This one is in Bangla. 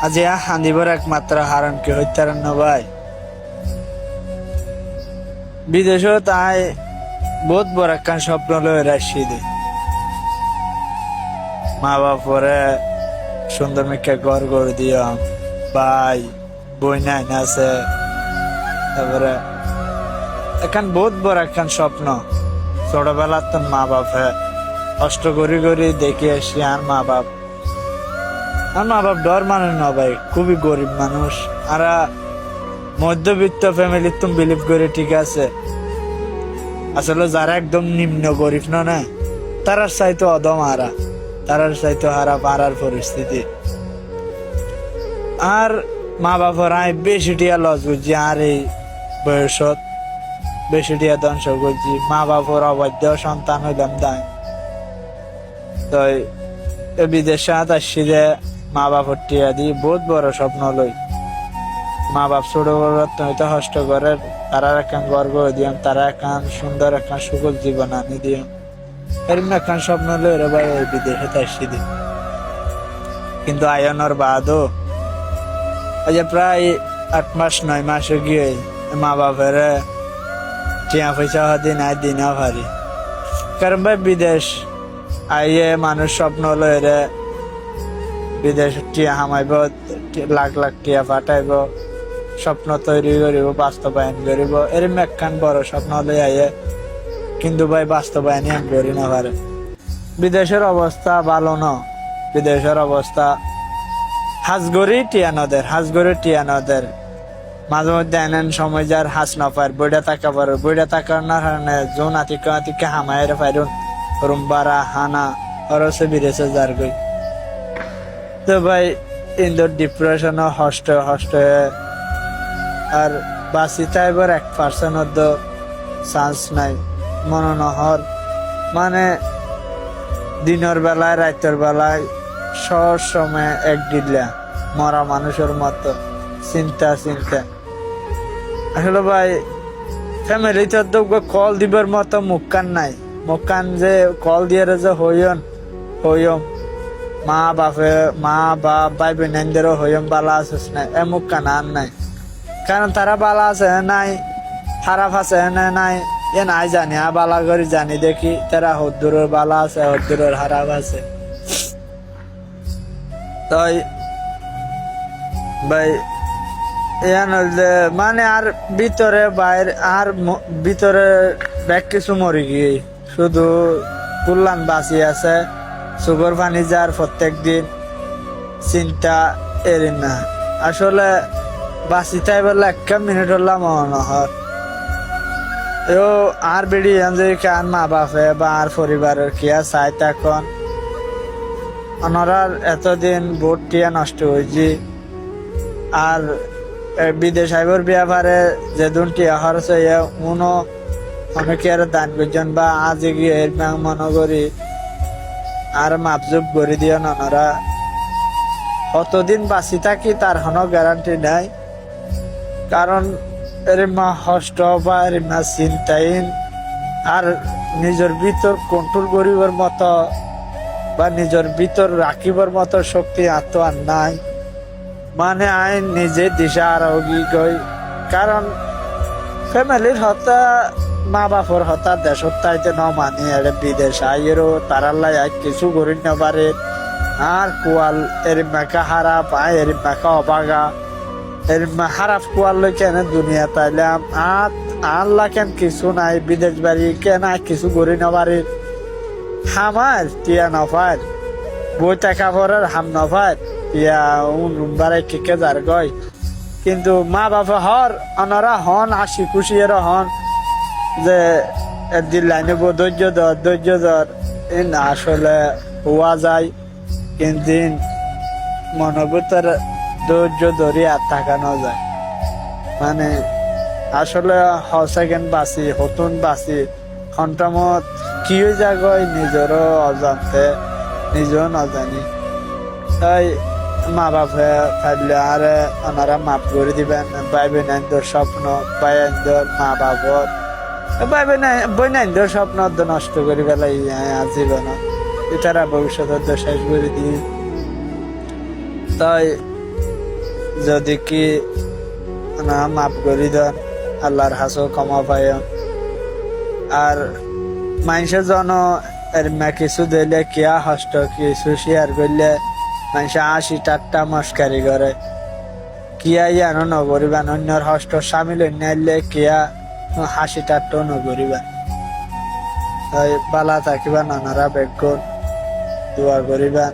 আজ হান্দিবার একমাত্র হারান কে হইতারেন না ভাই। বিদেশও তাই বহুত বড় একখান স্বপ্ন লয়ে রাশি দে মা বাপরে সুন্দর মেকে ঘর করে দিয়াম, ভাই বই নাই আছে। তারপরে এখন বহুত বড় একখান স্বপ্ন। ছোটবেলার তো মা বাপে কষ্ট করি করি দেখে আসি আর মা বাপ ডর মানুষ না ভাই, খুবই গরিব মানুষ। আর মধ্যবিত্ত ফ্যামিলির তুমি বিলিভ করে ঠিক আছে, আসলে যারা একদম নিম্ন গরিব না তারার চাইতো অদম হারা, তারার চাইতো হারা পারার পরিস্থিতি। আর মা বাপর আমি বেশি টিয়া লস করছি, আর এই বয়সত বেশি টিয়া ধ্বংস করছি। মা বাপর অবাধ্য সন্তান হইলাম দায়। তো বিদেশে আসছি যে মা বাপর টিয়া দি বহুত বড় স্বপ্ন লই। মা বাপ ছোট বড় তুমি তো কষ্ট করে তারা একখান গর্ব দিয়াম, তারা একখান সুন্দর একখান সুখল জীবন আনি দিয়াম, এরকম একখান স্বপ্ন লই রে ভাই এই বিদেশে আসছি দি। কিন্তু আয়নের বাদও আজ প্রায় 8 মাস 9 মাস গিয়ে মা বাপের টিয়া পয়সা দিন আয় দিনা ভারি। কারণ ভাই বিদেশ আইয়ে মানুষ স্বপ্ন লই রে বিদেশ টিয়া হামাইব, লাখ লাখ টিয়া পাঠাইব, স্বপ্ন তৈরি করিব, বাস্তবায়ন করিব, এরম একখান বড় স্বপ্ন লই আইয়ে কিন্তু ভাই বাস্তবায়ন করি না পারে। বিদেশের অবস্থা ভালো ন, বিদেশের অবস্থা হাজগরি টিয়ানদের মাঝে মধ্যে এনেন সময় যার হাস না পার বইটা টাকা পারো, বইটা টাকার না কারণে জোন আতিকে হামায়ের পাইরুন রুমবারা হানা খরচে বিরেছে যার গই। তো ভাই ইন্দোর ডিপ্রেশন হষ্ট আর বাঁচি তাইবার 1% চান্স নাই মনোনহর। মানে দিনের বেলায় রাতের বেলায় সব সময় এক দিলা মরা মানুষের মতো চিন্তা। আসলে ভাই ফ্যামিলিতে তো কল দিবার মতো মুখকান নাই, মুখকান যে কল দিয়ে যে হইয়ম মা বাপ ভাই বোনেদেরও হইয়ম বালা আছিস না এ মুখকান আর নাই। কারণ তারা বালা আছে নাই, খারাপ আছে নাই এ নাই জানি, বালা করে জানি দেখি তারা হদ্দুরের বালা আছে হদ্দুরের খারাপ আছে। তাই ভাই মানে আর ভিতরে বাইরে আর ভিতরে ব্যাগ কিছু মরে গিয়ে শুধু কুল্লান বাঁচি আছে। সুগর পানি যার প্রত্যেক দিন চিন্তা এরি না। আসলে বাঁচি তাই বললে 1 মিনিট হলাম মনে হয় আর বেড়ি আর মা বাপে বা আর পরিবারের কিয়া চাই তখন ওনার এতদিন ভোট টিয়া নষ্ট হয়েছি। আর বিদেশ আইবর ব্যাপারে যে দুটিয়া খরচ হইয়া অনেকে আর দান করছেন বা আজ গিয়ে মনে করি আর মাপজুপ করে দিয়ে ওনারা কতদিন বাঁচি থাকি তার কোনো গ্যারান্টি নাই। কারণ এরমা কষ্ট বা এরমা চিন্তাহীন আর নিজের ভিতর কন্ট্রোল করিবার মতো বা নিজের ভিতর রাখিবার মতো শক্তি আত্ম আর নাই। মানে আইন নিজে দিশা আর গই। কারণ ফ্যামিলির হতা মা বাপর হতা দেশত তাইতে ন মানি এর বিদেশ আইয়েরও তারাল্লাই আই কিছু করি না পারে। আর কোয়াল এর মেকা হারাপ আয় এর মেকা অবাগা এর হারাপ কোয়াল লই কেন দুনিয়া তাইলাম আল্লাহ কেন কিছু নাই বিদেশ বাড়ি কেন কিছু করি না পারে। হামার টিয়া নফার বই টাকা পড়ার হাম নফার ইয়া রুমবারে কিকে যার গয়। কিন্তু মা বাবা ওনারা হন হাসি খুশি এর হন যে একদিন লাইনে ধৈর্য ধর না আসলে হওয়া যায় কিন্তু মনোভূতের ধৈর্য ধরে আর তাকানো যায়। মানে আসলে সেকেন্ড বাঁচি হতুন বাঁচি ঘন্টামত কি হয়ে যায় নিজেরও অজান্তে নিজেও না জানি। তাই মা বাপে থাকলে আর ওনারা মাফ করে দিবেন। ভাই বোনের স্বপ্ন ভাইদের মা বাপর বোনের স্বপ্ন নষ্ট করে ফেলাই জীবন তারা ভবিষ্যতের শেষ করে দিয়ে। তাই যদি কি না মাফ করি দেন আল্লাহর হাসো ক্ষমা পাইন। আর মানুষের জন এর কিছু দিলে কিয়া হষ্ট কিছু শেয়ার করলে মানুষ 80 টা মস্কারি করে কিয়া ইয়ানো নগরিবান অন্যর হষ্ট সামিল নাইলে কিয়া 80 টা নগরিবান। বালা থাকিবা নানারা বেগুন দোয়া করিবা।